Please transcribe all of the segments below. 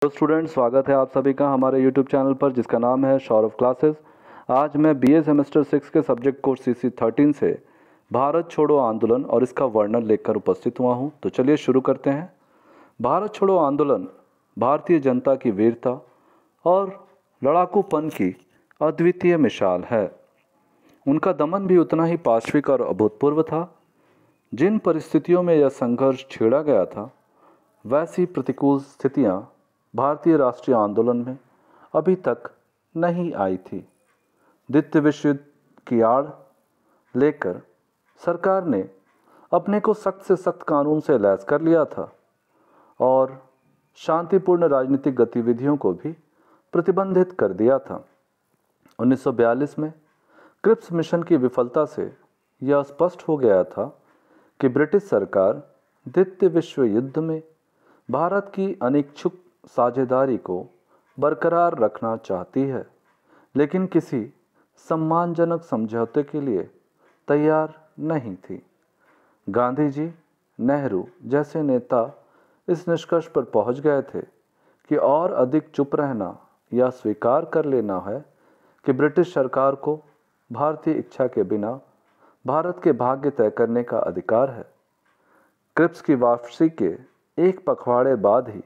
तो स्टूडेंट, स्वागत है आप सभी का हमारे यूट्यूब चैनल पर जिसका नाम है सौरभ क्लासेस। आज मैं बीए सेमेस्टर 6 के सब्जेक्ट कोर्स CC 13 से भारत छोड़ो आंदोलन और इसका वर्णन लेकर उपस्थित हुआ हूं। तो चलिए शुरू करते हैं। भारत छोड़ो आंदोलन भारतीय जनता की वीरता और लड़ाकूपन की अद्वितीय मिसाल है। उनका दमन भी उतना ही पाशविक और अभूतपूर्व था। जिन परिस्थितियों में यह संघर्ष छेड़ा गया था, वैसी प्रतिकूल स्थितियां भारतीय राष्ट्रीय आंदोलन में अभी तक नहीं आई थी। द्वितीय विश्व युद्ध की आड़ लेकर सरकार ने अपने को सख्त से सख्त कानून से लैस कर लिया था और शांतिपूर्ण राजनीतिक गतिविधियों को भी प्रतिबंधित कर दिया था। 1942 में क्रिप्स मिशन की विफलता से यह स्पष्ट हो गया था कि ब्रिटिश सरकार द्वितीय विश्व युद्ध में भारत की अनिच्छुक साझेदारी को बरकरार रखना चाहती है, लेकिन किसी सम्मानजनक समझौते के लिए तैयार नहीं थी। गांधी जी, नेहरू जैसे नेता इस निष्कर्ष पर पहुंच गए थे कि और अधिक चुप रहना या स्वीकार कर लेना है कि ब्रिटिश सरकार को भारतीय इच्छा के बिना भारत के भाग्य तय करने का अधिकार है। क्रिप्स की वापसी के एक पखवाड़े बाद ही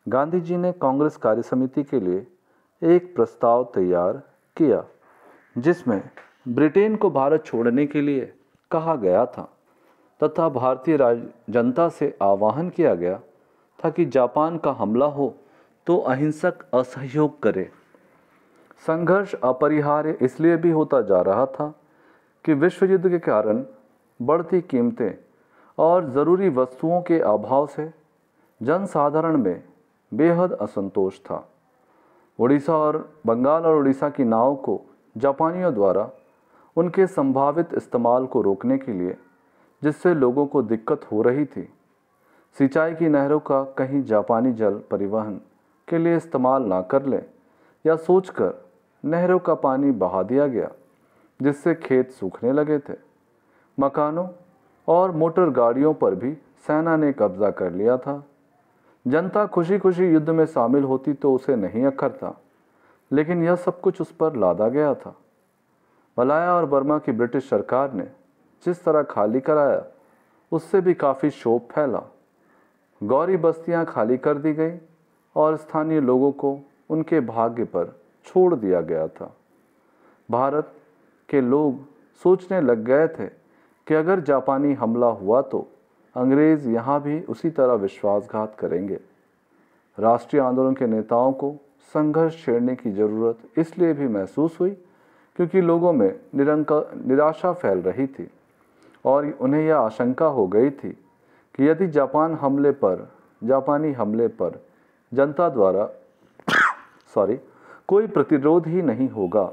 गांधी जी ने कांग्रेस कार्य समिति के लिए एक प्रस्ताव तैयार किया, जिसमें ब्रिटेन को भारत छोड़ने के लिए कहा गया था तथा भारतीय जनता से आह्वान किया गया था कि जापान का हमला हो तो अहिंसक असहयोग करे। संघर्ष अपरिहार्य इसलिए भी होता जा रहा था कि विश्व युद्ध के कारण बढ़ती कीमतें और ज़रूरी वस्तुओं के अभाव से जनसाधारण में बेहद असंतोष था। उड़ीसा और बंगाल और उड़ीसा की नाव को जापानियों द्वारा उनके संभावित इस्तेमाल को रोकने के लिए, जिससे लोगों को दिक्कत हो रही थी, सिंचाई की नहरों का कहीं जापानी जल परिवहन के लिए इस्तेमाल ना कर लें, या सोचकर नहरों का पानी बहा दिया गया, जिससे खेत सूखने लगे थे। मकानों और मोटर गाड़ियों पर भी सेना ने कब्जा कर लिया था। जनता खुशी खुशी युद्ध में शामिल होती तो उसे नहीं अखरता, लेकिन यह सब कुछ उस पर लादा गया था। मलाया और बर्मा की ब्रिटिश सरकार ने जिस तरह खाली कराया, उससे भी काफ़ी शोभ फैला। गौरी बस्तियां खाली कर दी गई और स्थानीय लोगों को उनके भाग्य पर छोड़ दिया गया था। भारत के लोग सोचने लग गए थे कि अगर जापानी हमला हुआ तो अंग्रेज़ यहाँ भी उसी तरह विश्वासघात करेंगे। राष्ट्रीय आंदोलन के नेताओं को संघर्ष छेड़ने की ज़रूरत इसलिए भी महसूस हुई क्योंकि लोगों में निराशा फैल रही थी और उन्हें यह आशंका हो गई थी कि यदि जापानी हमले पर जनता द्वारा कोई प्रतिरोध ही नहीं होगा।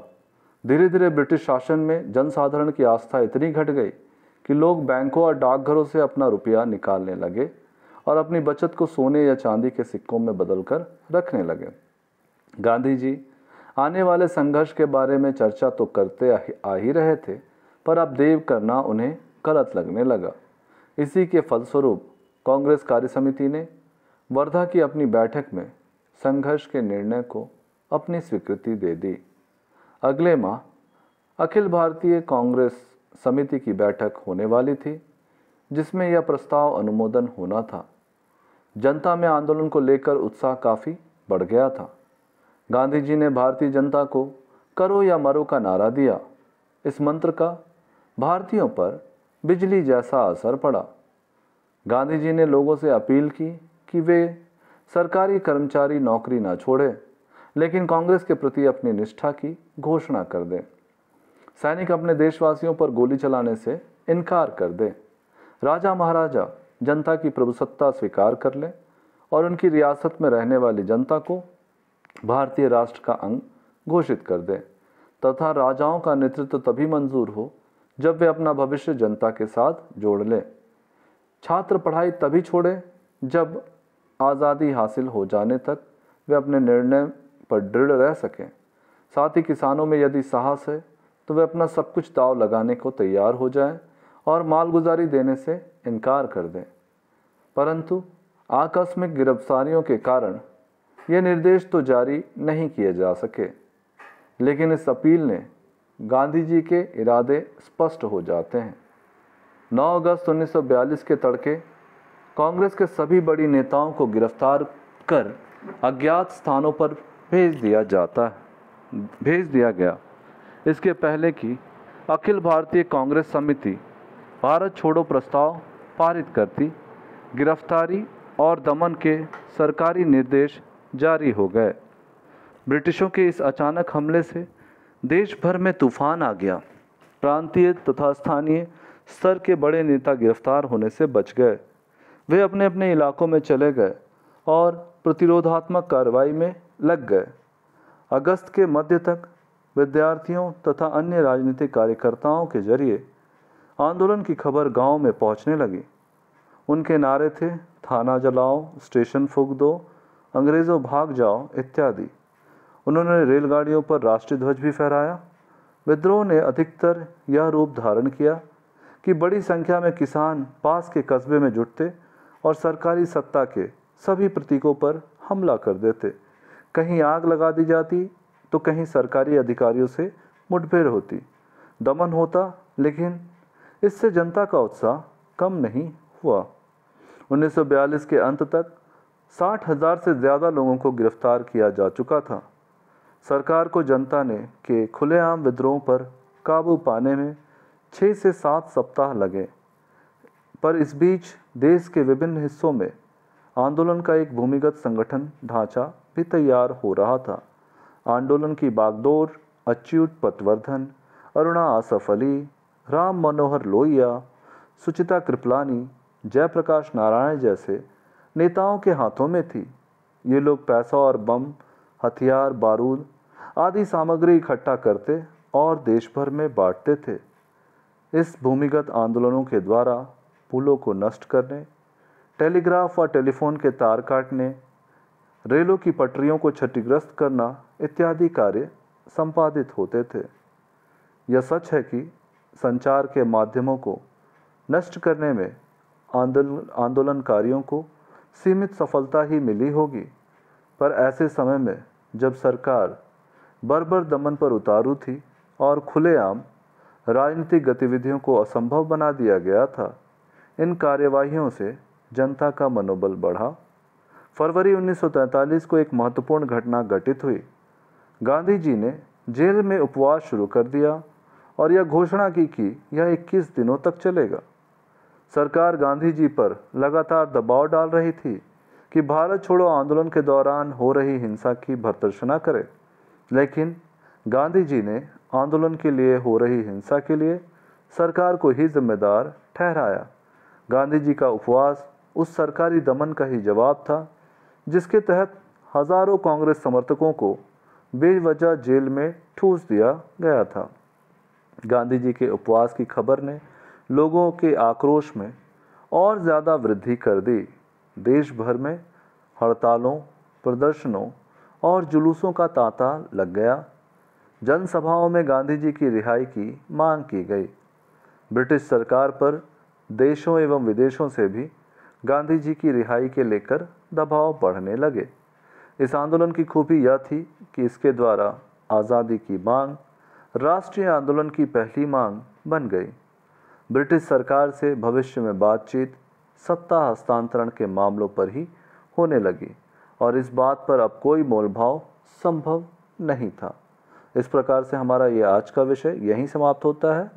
धीरे धीरे ब्रिटिश शासन में जनसाधारण की आस्था इतनी घट गई कि लोग बैंकों और डाकघरों से अपना रुपया निकालने लगे और अपनी बचत को सोने या चांदी के सिक्कों में बदलकर रखने लगे। गांधी जी आने वाले संघर्ष के बारे में चर्चा तो करते आ ही रहे थे, पर अब देव करना उन्हें गलत लगने लगा। इसी के फलस्वरूप कांग्रेस कार्य समिति ने वर्धा की अपनी बैठक में संघर्ष के निर्णय को अपनी स्वीकृति दे दी। अगले माह अखिल भारतीय कांग्रेस समिति की बैठक होने वाली थी, जिसमें यह प्रस्ताव अनुमोदन होना था। जनता में आंदोलन को लेकर उत्साह काफ़ी बढ़ गया था। गांधी जी ने भारतीय जनता को करो या मरो का नारा दिया। इस मंत्र का भारतीयों पर बिजली जैसा असर पड़ा। गांधी जी ने लोगों से अपील की कि वे सरकारी कर्मचारी नौकरी ना छोड़े, लेकिन कांग्रेस के प्रति अपनी निष्ठा की घोषणा कर दें। सैनिक अपने देशवासियों पर गोली चलाने से इनकार कर दें। राजा महाराजा जनता की प्रभुसत्ता स्वीकार कर लें और उनकी रियासत में रहने वाली जनता को भारतीय राष्ट्र का अंग घोषित कर दें तथा राजाओं का नेतृत्व तभी मंजूर हो जब वे अपना भविष्य जनता के साथ जोड़ लें। छात्र पढ़ाई तभी छोड़ें जब आज़ादी हासिल हो जाने तक वे अपने निर्णय पर दृढ़ रह सकें। साथ ही किसानों में यदि साहस है तो वे अपना सब कुछ दांव लगाने को तैयार हो जाएं और मालगुजारी देने से इनकार कर दें। परंतु आकस्मिक गिरफ्तारियों के कारण ये निर्देश तो जारी नहीं किए जा सके, लेकिन इस अपील ने गांधी जी के इरादे स्पष्ट हो जाते हैं। 9 अगस्त 1942 के तड़के कांग्रेस के सभी बड़ी नेताओं को गिरफ्तार कर अज्ञात स्थानों पर भेज दिया गया। इसके पहले कि अखिल भारतीय कांग्रेस समिति भारत छोड़ो प्रस्ताव पारित करती, गिरफ्तारी और दमन के सरकारी निर्देश जारी हो गए। ब्रिटिशों के इस अचानक हमले से देश भर में तूफान आ गया। प्रांतीय तथा स्थानीय स्तर के बड़े नेता गिरफ्तार होने से बच गए। वे अपने अपने इलाकों में चले गए और प्रतिरोधात्मक कार्रवाई में लग गए। अगस्त के मध्य तक विद्यार्थियों तथा अन्य राजनीतिक कार्यकर्ताओं के जरिए आंदोलन की खबर गांव में पहुंचने लगी। उनके नारे थे थाना जलाओ, स्टेशन फूंक दो, अंग्रेज़ों भाग जाओ इत्यादि। उन्होंने रेलगाड़ियों पर राष्ट्रीय ध्वज भी फहराया। विद्रोह ने अधिकतर यह रूप धारण किया कि बड़ी संख्या में किसान पास के कस्बे में जुटते और सरकारी सत्ता के सभी प्रतीकों पर हमला कर देते। कहीं आग लगा दी जाती तो कहीं सरकारी अधिकारियों से मुठभेड़ होती। दमन होता, लेकिन इससे जनता का उत्साह कम नहीं हुआ। 1942 के अंत तक 60,000 से ज़्यादा लोगों को गिरफ्तार किया जा चुका था। सरकार को जनता ने के खुलेआम विद्रोह पर काबू पाने में 6 से 7 सप्ताह लगे, पर इस बीच देश के विभिन्न हिस्सों में आंदोलन का एक भूमिगत संगठन ढांचा भी तैयार हो रहा था। आंदोलन की बागडोर अच्युत पटवर्धन, अरुणा आसफ अली, राम मनोहर लोहिया, सुचिता कृपलानी, जयप्रकाश नारायण जैसे नेताओं के हाथों में थी। ये लोग पैसा और बम, हथियार, बारूद आदि सामग्री इकट्ठा करते और देश भर में बांटते थे। इस भूमिगत आंदोलनों के द्वारा पुलों को नष्ट करने, टेलीग्राफ और टेलीफोन के तार काटने, रेलों की पटरियों को क्षतिग्रस्त करना इत्यादि कार्य संपादित होते थे। यह सच है कि संचार के माध्यमों को नष्ट करने में आंदोलनकारियों को सीमित सफलता ही मिली होगी, पर ऐसे समय में जब सरकार बर्बर दमन पर उतारू थी और खुलेआम राजनीतिक गतिविधियों को असंभव बना दिया गया था, इन कार्यवाहियों से जनता का मनोबल बढ़ा। फरवरी 1943 को एक महत्वपूर्ण घटना घटित हुई। गांधी जी ने जेल में उपवास शुरू कर दिया और यह घोषणा की कि यह 21 दिनों तक चलेगा। सरकार गांधी जी पर लगातार दबाव डाल रही थी कि भारत छोड़ो आंदोलन के दौरान हो रही हिंसा की भर्त्सना करे, लेकिन गांधी जी ने आंदोलन के लिए हो रही हिंसा के लिए सरकार को ही जिम्मेदार ठहराया। गांधी जी का उपवास उस सरकारी दमन का ही जवाब था जिसके तहत हजारों कांग्रेस समर्थकों को बेवजह जेल में ठूस दिया गया था। गांधी जी के उपवास की खबर ने लोगों के आक्रोश में और ज़्यादा वृद्धि कर दी। देश भर में हड़तालों, प्रदर्शनों और जुलूसों का तांता लग गया। जनसभाओं में गांधी जी की रिहाई की मांग की गई। ब्रिटिश सरकार पर देशों एवं विदेशों से भी गांधी जी की रिहाई के लेकर दबाव बढ़ने लगे। इस आंदोलन की खूबी यह थी कि इसके द्वारा आज़ादी की मांग राष्ट्रीय आंदोलन की पहली मांग बन गई। ब्रिटिश सरकार से भविष्य में बातचीत सत्ता हस्तांतरण के मामलों पर ही होने लगी और इस बात पर अब कोई मोलभाव संभव नहीं था। इस प्रकार से हमारा ये आज का विषय यहीं समाप्त होता है।